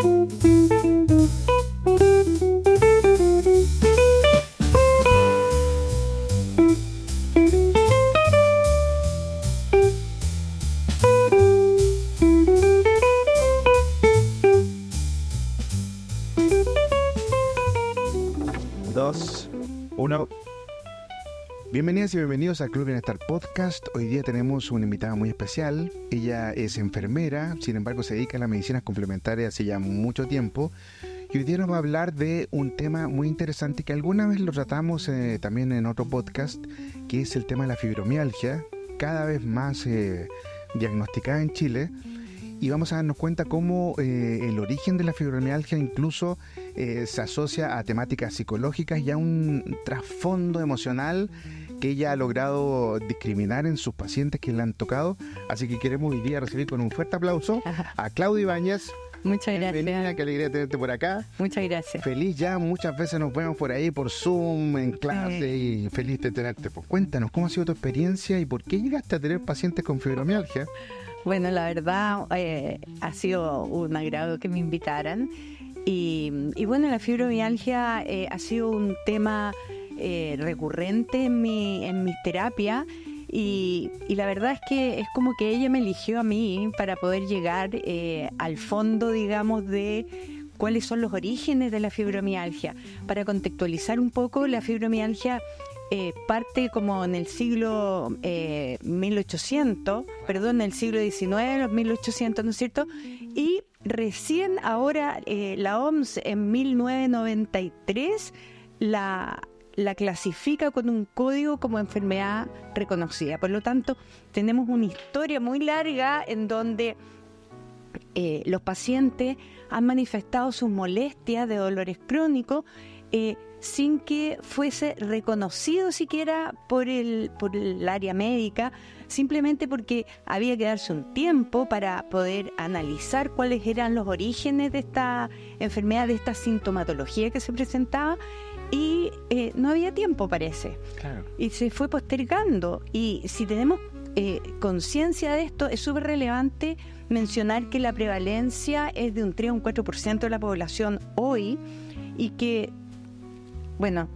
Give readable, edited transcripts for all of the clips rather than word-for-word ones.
Dos, uno. Bienvenidas y bienvenidos al Club Bienestar Podcast. Hoy día tenemos una invitada muy especial. Ella es enfermera, sin embargo se dedica a las medicinas complementarias hace ya mucho tiempo. Y hoy día nos va a hablar de un tema muy interesante que alguna vez lo tratamos también en otro podcast, que es el tema de la fibromialgia, cada vez más diagnosticada en Chile. Y vamos a darnos cuenta cómo el origen de la fibromialgia incluso se asocia a temáticas psicológicas y a un trasfondo emocional que ella ha logrado discriminar en sus pacientes que le han tocado. Así que queremos hoy día recibir con un fuerte aplauso a Claudia Ibáñez. Muchas gracias. Bienvenida, qué alegría tenerte por acá. Muchas gracias. Feliz ya, muchas veces nos vemos por ahí por Zoom, en clase, y feliz de tenerte. Pues cuéntanos, ¿cómo ha sido tu experiencia y por qué llegaste a tener pacientes con fibromialgia? Bueno, la verdad ha sido un agrado que me invitaran y bueno, la fibromialgia ha sido un tema recurrente en mi terapia y la verdad es que es como que ella me eligió a mí para poder llegar al fondo, digamos, de cuáles son los orígenes de la fibromialgia. Para contextualizar un poco, la fibromialgia parte como en el siglo 1800, perdón, en el siglo XIX, los 1800, ¿no es cierto? Y recién ahora la OMS en 1993 la clasifica con un código como enfermedad reconocida. Por lo tanto, tenemos una historia muy larga en donde los pacientes han manifestado sus molestias de dolores crónicos sin que fuese reconocido siquiera por el área médica, simplemente porque había que darse un tiempo para poder analizar cuáles eran los orígenes de esta enfermedad, de esta sintomatología que se presentaba, y no había tiempo, parece. Claro. Y se fue postergando. Y si tenemos conciencia de esto, es súper relevante mencionar que la prevalencia es de un 3 a un 4% de la población hoy, y que bueno,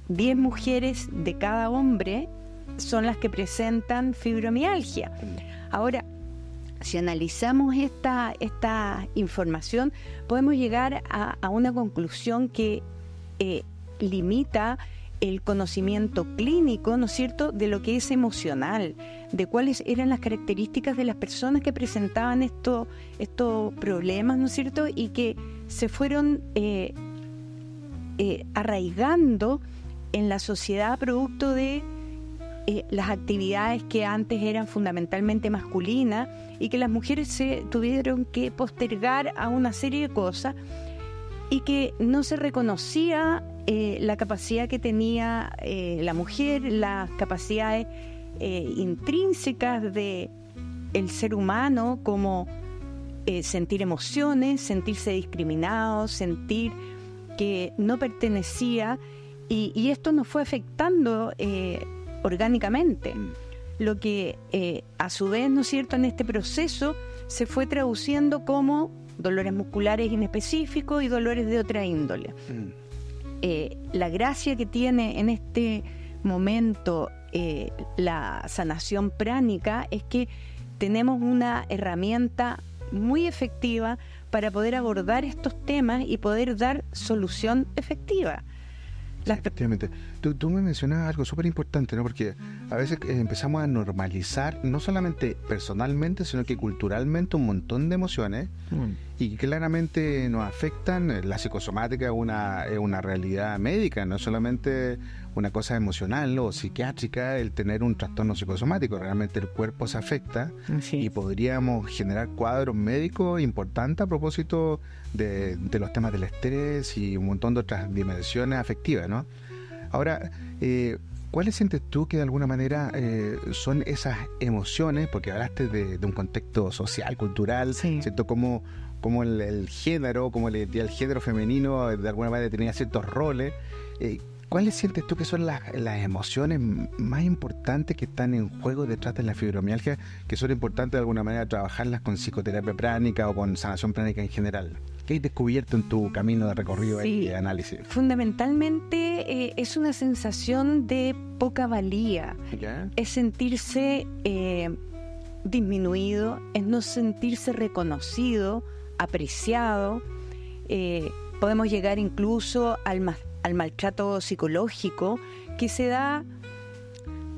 10 mujeres de cada hombre son las que presentan fibromialgia. Ahora, si analizamos esta información, podemos llegar a una conclusión que limita el conocimiento clínico, ¿no es cierto?, de lo que es emocional, de cuáles eran las características de las personas que presentaban estos problemas, ¿no es cierto?, y que se fueron arraigando en la sociedad producto de las actividades que antes eran fundamentalmente masculinas y que las mujeres se tuvieron que postergar a una serie de cosas y que no se reconocía la capacidad que tenía la mujer, las capacidades intrínsecas de el ser humano, como sentir emociones, sentirse discriminado, sentir que no pertenecía, y esto nos fue afectando orgánicamente, lo que a su vez, ¿no es cierto?, en este proceso se fue traduciendo como dolores musculares inespecíficos y dolores de otra índole. La gracia que tiene en este momento la sanación pránica es que tenemos una herramienta muy efectiva para poder abordar estos temas y poder dar solución efectiva. Efectivamente. Tú me mencionabas algo súper importante, ¿no? Porque a veces empezamos a normalizar, no solamente personalmente, sino que culturalmente, un montón de emociones y que claramente nos afectan. La psicosomática es una realidad médica, no solamente una cosa emocional o psiquiátrica el tener un trastorno psicosomático. Realmente el cuerpo se afecta y podríamos generar cuadros médicos importantes a propósito de los temas del estrés y un montón de otras dimensiones afectivas, ¿no? Ahora, ¿cuáles sientes tú que de alguna manera son esas emociones? Porque hablaste de un contexto social, cultural, ¿cierto? Como el género, como el género femenino de alguna manera tenía ciertos roles. ¿Cuáles sientes tú que son las emociones más importantes que están en juego detrás de la fibromialgia, que son importantes de alguna manera trabajarlas con psicoterapia pránica o con sanación pránica en general? ¿Qué has descubierto en tu camino de recorrido Sí, y de análisis? fundamentalmente es una sensación de poca valía, ¿Ya? es sentirse disminuido, es no sentirse reconocido, apreciado. Podemos llegar incluso al maltrato psicológico que se da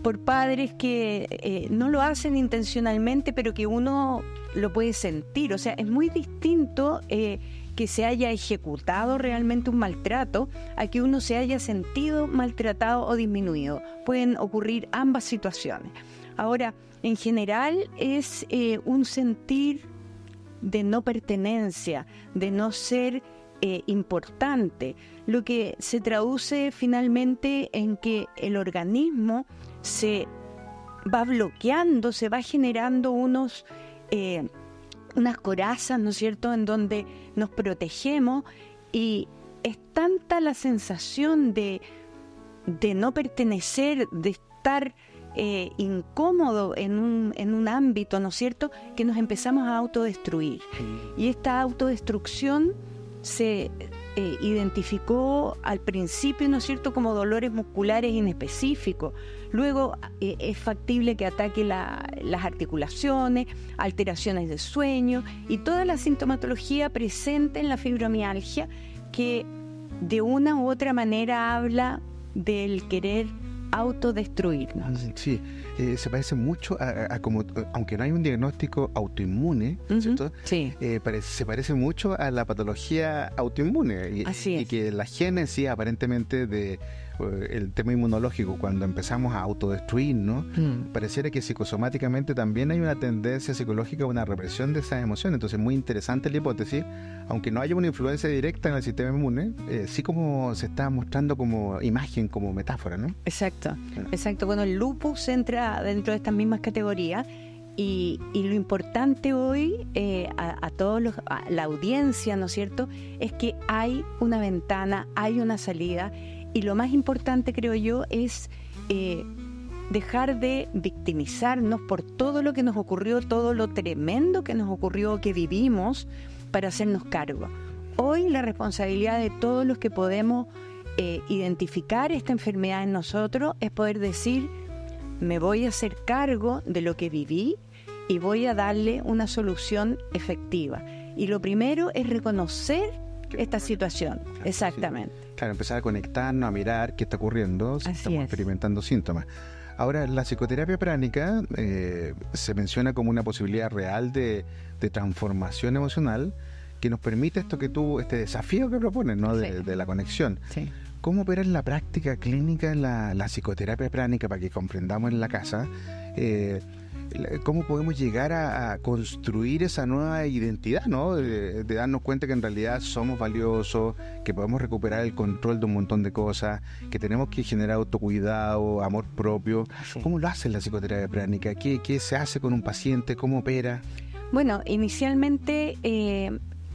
por padres que no lo hacen intencionalmente, pero que uno lo puede sentir. O sea, es muy distinto que se haya ejecutado realmente un maltrato a que uno se haya sentido maltratado o disminuido. Pueden ocurrir ambas situaciones. Ahora, en general es un sentir de no pertenencia, de no ser importante, lo que se traduce finalmente en que el organismo se va bloqueando, se va generando unas corazas, ¿no es cierto?, en donde nos protegemos, y es tanta la sensación de no pertenecer, de estar incómodo en un ámbito, ¿no es cierto?, que nos empezamos a autodestruir. Y esta autodestrucción se identificó al principio, ¿no es cierto?, como dolores musculares inespecíficos. Luego es factible que ataque las articulaciones, alteraciones de sueño y toda la sintomatología presente en la fibromialgia, que de una u otra manera habla del querer autodestruirnos. Sí, se parece mucho a como, aunque no hay un diagnóstico autoinmune, ¿cierto? Sí. Se parece mucho a la patología autoinmune. Así es. Y que la génesis aparentemente de el tema inmunológico, cuando empezamos a autodestruirnos, pareciera que psicosomáticamente también hay una tendencia psicológica a una represión de esas emociones. Entonces, muy interesante la hipótesis, aunque no haya una influencia directa en el sistema inmune, sí como se está mostrando como imagen, como metáfora, ¿no? Exacto, exacto. Bueno, el lupus entra dentro de estas mismas categorías, y lo importante hoy a la audiencia, ¿no es cierto?, es que hay una ventana, hay una salida, y lo más importante, creo yo, es dejar de victimizarnos por todo lo que nos ocurrió, todo lo tremendo que nos ocurrió, que vivimos, para hacernos cargo. Hoy la responsabilidad de todos los que podemos identificar esta enfermedad en nosotros es poder decir: me voy a hacer cargo de lo que viví y voy a darle una solución efectiva. Y lo primero es reconocer esta situación. Exactamente. Sí. Claro, empezar a conectarnos, a mirar qué está ocurriendo, si estamos experimentando síntomas. Ahora, la psicoterapia pránica se menciona como una posibilidad real de transformación emocional que nos permite este desafío que propones, ¿no? De la conexión. Sí. ¿Cómo opera en la práctica clínica la psicoterapia pránica, para que comprendamos en la casa? ¿Cómo podemos llegar a construir esa nueva identidad, ¿no? De darnos cuenta que en realidad somos valiosos, que podemos recuperar el control de un montón de cosas, que tenemos que generar autocuidado, amor propio. Sí. ¿Cómo lo hace la psicoterapia pránica? ¿Qué se hace con un paciente? ¿Cómo opera? Bueno, inicialmente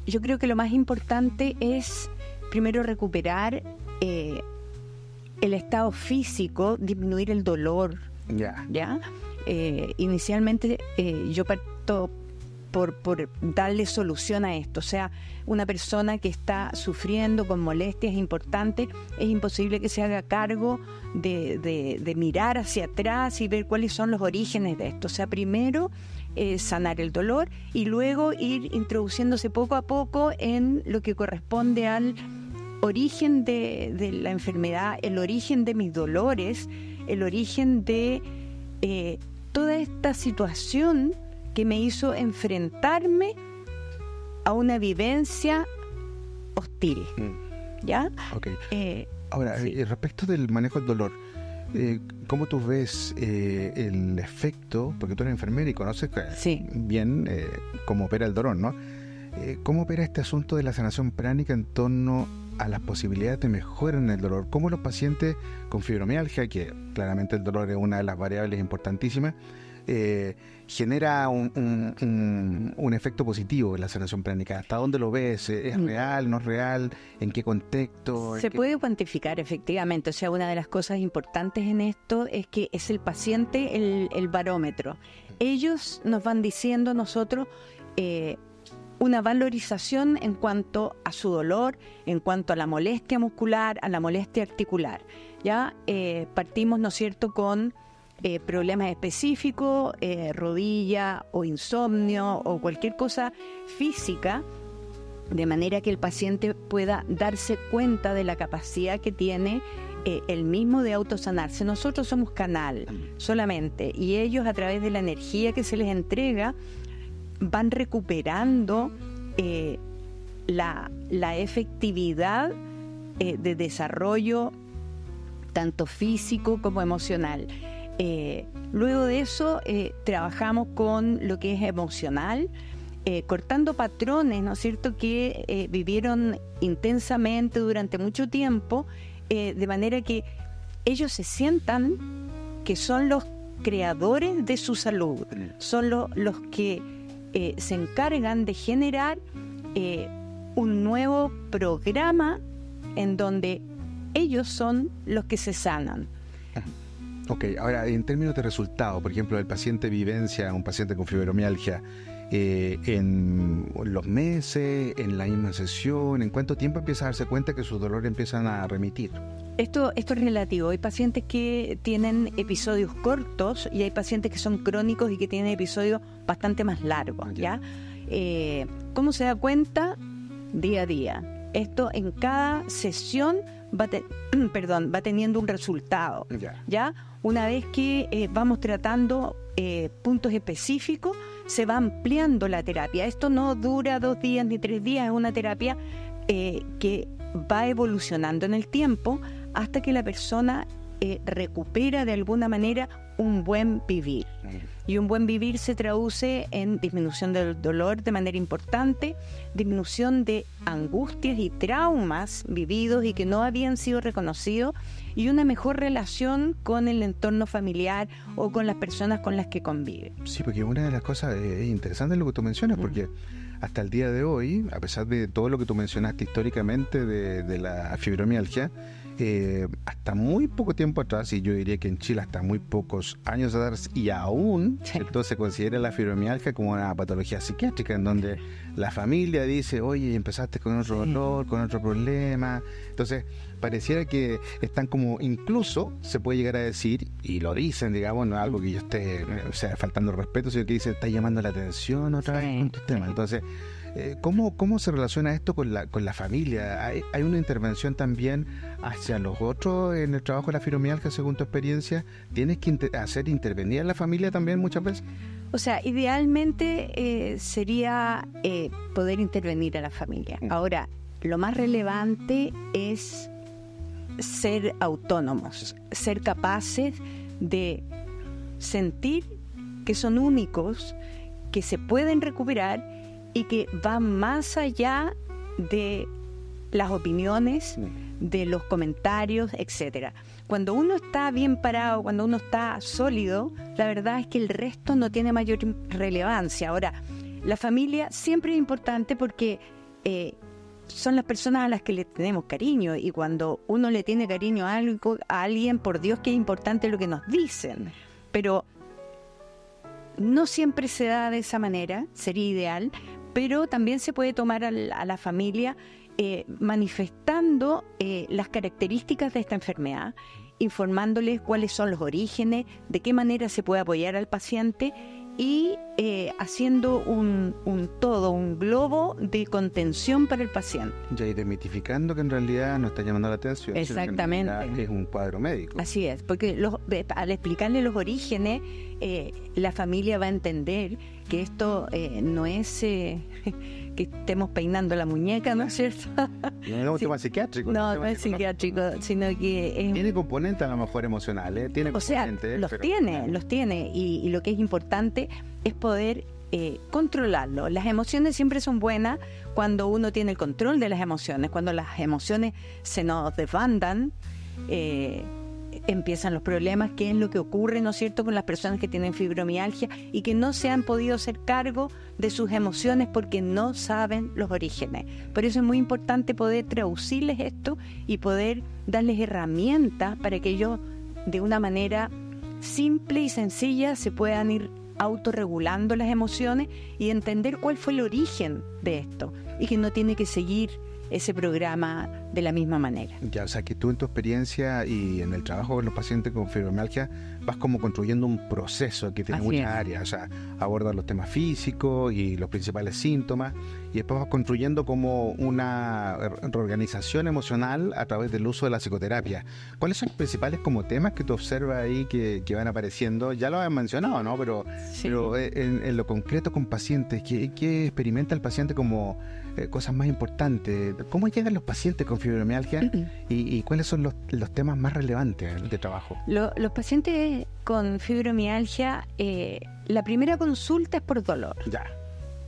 yo creo que lo más importante es primero recuperar el estado físico, disminuir el dolor. ¿Ya? Inicialmente yo parto por darle solución a esto. O sea, una persona que está sufriendo con molestias importantes, es imposible que se haga cargo de mirar hacia atrás y ver cuáles son los orígenes de esto. O sea, primero sanar el dolor y luego ir introduciéndose poco a poco en lo que corresponde al origen de la enfermedad, el origen de mis dolores, el origen de toda esta situación que me hizo enfrentarme a una vivencia hostil. ¿Ya? Okay. Ahora, respecto del manejo del dolor, ¿cómo tú ves el efecto? Porque tú eres enfermera y conoces bien cómo opera el dolor, ¿no? ¿Cómo opera este asunto de la sanación pránica en torno a las posibilidades de mejora en el dolor? ¿Cómo los pacientes con fibromialgia, que claramente el dolor es una de las variables importantísimas, genera un efecto positivo en la sanación pránica? ¿Hasta dónde lo ves? ¿Es real, no es real? ¿En qué contexto? Se puede cuantificar, efectivamente. O sea, una de las cosas importantes en esto es que es el paciente el barómetro. Ellos nos van diciendo a nosotros una valorización en cuanto a su dolor, en cuanto a la molestia muscular, a la molestia articular. Ya partimos, ¿no es cierto?, con problemas específicos, rodilla o insomnio o cualquier cosa física, de manera que el paciente pueda darse cuenta de la capacidad que tiene el mismo de autosanarse. Nosotros somos canal solamente, y ellos, a través de la energía que se les entrega, van recuperando la efectividad de desarrollo tanto físico como emocional. Luego de eso trabajamos con lo que es emocional, cortando patrones, ¿no es cierto?, que vivieron intensamente durante mucho tiempo, de manera que ellos se sientan que son los creadores de su salud, son los que se encargan de generar un nuevo programa en donde ellos son los que se sanan. Ok, ahora en términos de resultados, por ejemplo, el paciente vivencia, un paciente con fibromialgia, en los meses, en la misma sesión, ¿en cuánto tiempo empieza a darse cuenta que sus dolores empiezan a remitir? Esto es relativo. Hay pacientes que tienen episodios cortos y hay pacientes que son crónicos y que tienen episodios bastante más largos, ¿ya? ¿Cómo se da cuenta? Día a día. Esto en cada sesión va teniendo un resultado, ¿ya? Una vez que vamos tratando puntos específicos, se va ampliando la terapia. Esto no dura 2 días ni 3 días, es una terapia que va evolucionando en el tiempo hasta que la persona recupera de alguna manera un buen vivir. Y un buen vivir se traduce en disminución del dolor de manera importante, disminución de angustias y traumas vividos y que no habían sido reconocidos, y una mejor relación con el entorno familiar o con las personas con las que convive. Sí, porque una de las cosas interesantes es lo que tú mencionas, porque hasta el día de hoy, a pesar de todo lo que tú mencionaste históricamente de la fibromialgia, hasta muy poco tiempo atrás, y yo diría que en Chile hasta muy pocos años atrás, y aún, entonces se considera la fibromialgia como una patología psiquiátrica, en donde la familia dice, oye, empezaste con otro dolor, con otro problema. Entonces pareciera que están como, incluso se puede llegar a decir, y lo dicen, digamos, no es algo que yo esté, o sea, faltando el respeto, sino que dice, está llamando la atención otra vez con tus temas. Entonces, ¿cómo se relaciona esto con la familia? ¿Hay una intervención también hacia los otros en el trabajo de la fibromialgia, según tu experiencia? ¿Tienes que hacer intervenir a la familia también muchas veces? O sea, idealmente sería poder intervenir a la familia. Ahora, lo más relevante es ser autónomos, ser capaces de sentir que son únicos, que se pueden recuperar y que van más allá de las opiniones, de los comentarios, etcétera. Cuando uno está bien parado, cuando uno está sólido, la verdad es que el resto no tiene mayor relevancia. Ahora, la familia siempre es importante porque son las personas a las que le tenemos cariño, y cuando uno le tiene cariño a alguien, por Dios que es importante lo que nos dicen, pero no siempre se da de esa manera, sería ideal, pero también se puede tomar a la familia manifestando las características de esta enfermedad, informándoles cuáles son los orígenes, de qué manera se puede apoyar al paciente, y haciendo un globo de contención para el paciente. Ya, y desmitificando que en realidad no está llamando la atención. Exactamente. Sino que es un cuadro médico. Así es, porque al explicarle los orígenes, la familia va a entender que esto no es que estemos peinando la muñeca, ¿no es cierto? No es un tema psiquiátrico. No es psiquiátrico, sino que es... Tiene componentes a lo mejor emocionales, tiene componentes... los tiene, y lo que es importante es poder controlarlo. Las emociones siempre son buenas cuando uno tiene el control de las emociones. Cuando las emociones se nos desbandan, empiezan los problemas, que es lo que ocurre, ¿no es cierto?, con las personas que tienen fibromialgia y que no se han podido hacer cargo de sus emociones porque no saben los orígenes. Por eso es muy importante poder traducirles esto y poder darles herramientas para que ellos, de una manera simple y sencilla, se puedan ir autorregulando las emociones y entender cuál fue el origen de esto y que no tiene que seguir ese programa de la misma manera. Ya, o sea, que tú en tu experiencia y en el trabajo con los pacientes con fibromialgia vas como construyendo un proceso que tiene muchas áreas, o sea, abordas los temas físicos y los principales síntomas y después vas construyendo como una reorganización emocional a través del uso de la psicoterapia. ¿Cuáles son los principales como temas que tú observas ahí que van apareciendo? Ya lo has mencionado, ¿no? Pero en lo concreto con pacientes, ¿qué experimenta el paciente como cosas más importantes? ¿Cómo llegan los pacientes con fibromialgia y cuáles son los temas más relevantes de trabajo? Los pacientes con fibromialgia, la primera consulta es por dolor. Ya.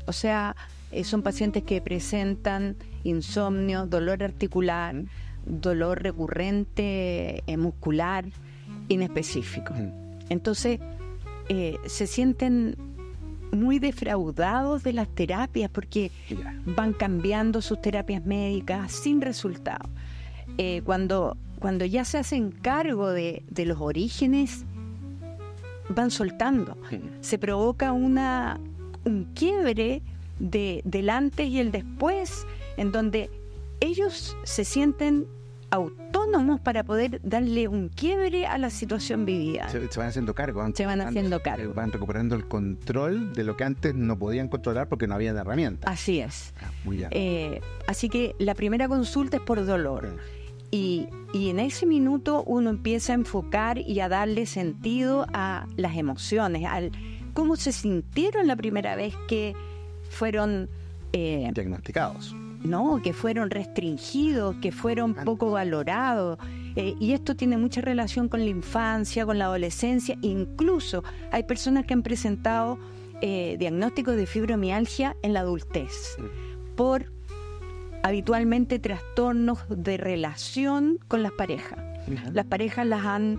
O sea, son pacientes que presentan insomnio, dolor articular, dolor recurrente muscular, inespecífico. Entonces, se sienten muy defraudados de las terapias porque van cambiando sus terapias médicas sin resultado. Cuando ya se hacen cargo de los orígenes, van soltando. Se provoca un quiebre del antes y el después, en donde ellos se sienten autónomos para poder darle un quiebre a la situación vivida. Se van haciendo cargo. Van recuperando el control de lo que antes no podían controlar porque no había herramientas. Así es. Muy bien. Así que la primera consulta es por dolor. Y en ese minuto uno empieza a enfocar y a darle sentido a las emociones, al cómo se sintieron la primera vez que fueron diagnosticados. No, que fueron restringidos, que fueron poco valorados. Y esto tiene mucha relación con la infancia, con la adolescencia. Incluso hay personas que han presentado diagnósticos de fibromialgia en la adultez por habitualmente trastornos de relación con las parejas. Las parejas las han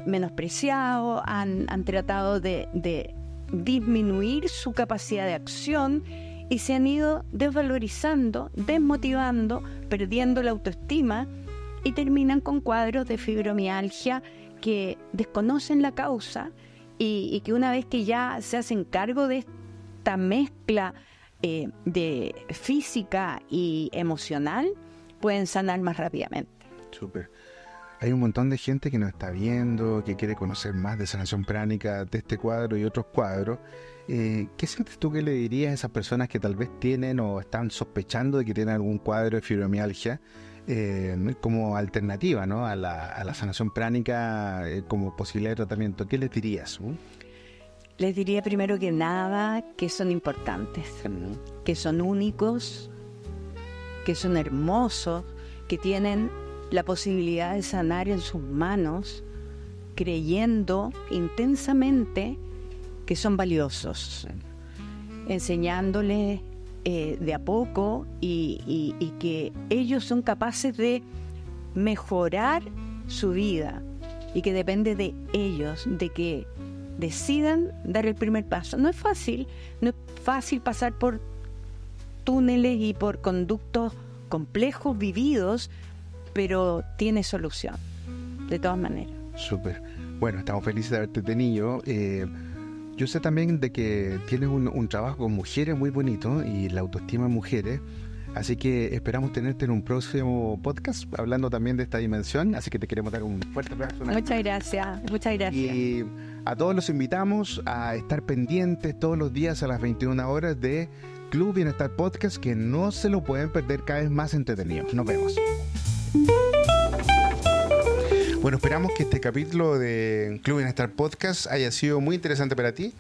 menospreciado, han tratado de disminuir su capacidad de acción y se han ido desvalorizando, desmotivando, perdiendo la autoestima y terminan con cuadros de fibromialgia que desconocen la causa y que una vez que ya se hacen cargo de esta mezcla de física y emocional, pueden sanar más rápidamente. Súper. Hay un montón de gente que nos está viendo, que quiere conocer más de sanación pránica, de este cuadro y otros cuadros. ¿Qué sientes tú que le dirías a esas personas que tal vez tienen o están sospechando de que tienen algún cuadro de fibromialgia como alternativa, ¿no? a la sanación pránica como posibilidad de tratamiento? ¿Qué les dirías? Les diría primero que nada que son importantes, que son únicos, que son hermosos, que tienen la posibilidad de sanar en sus manos, creyendo intensamente que son valiosos, enseñándoles de a poco y que ellos son capaces de mejorar su vida y que depende de ellos, de que decidan dar el primer paso. No es fácil pasar por túneles y por conductos complejos vividos, pero tiene solución, de todas maneras. Súper. Bueno, estamos felices de haberte tenido. Yo sé también de que tienes un trabajo con mujeres muy bonito y la autoestima en mujeres. Así que esperamos tenerte en un próximo podcast hablando también de esta dimensión. Así que te queremos dar un fuerte abrazo. Muchas gracias. Y a todos los invitamos a estar pendientes todos los días a las 21 horas de Club Bienestar Podcast, que no se lo pueden perder, cada vez más entretenido. Nos vemos. Bueno, esperamos que este capítulo de Club Bienestar Podcast haya sido muy interesante para ti.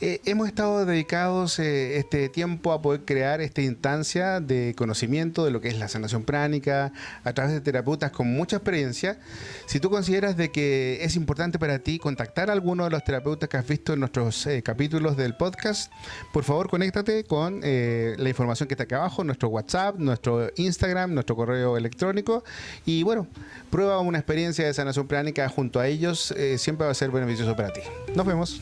Hemos estado dedicados este tiempo a poder crear esta instancia de conocimiento de lo que es la sanación pránica a través de terapeutas con mucha experiencia. Si tú consideras de que es importante para ti contactar a alguno de los terapeutas que has visto en nuestros capítulos del podcast, por favor conéctate con la información que está acá abajo, nuestro WhatsApp, nuestro Instagram, nuestro correo electrónico y bueno, prueba una experiencia de sanación pránica junto a ellos, siempre va a ser beneficioso para ti. Nos vemos.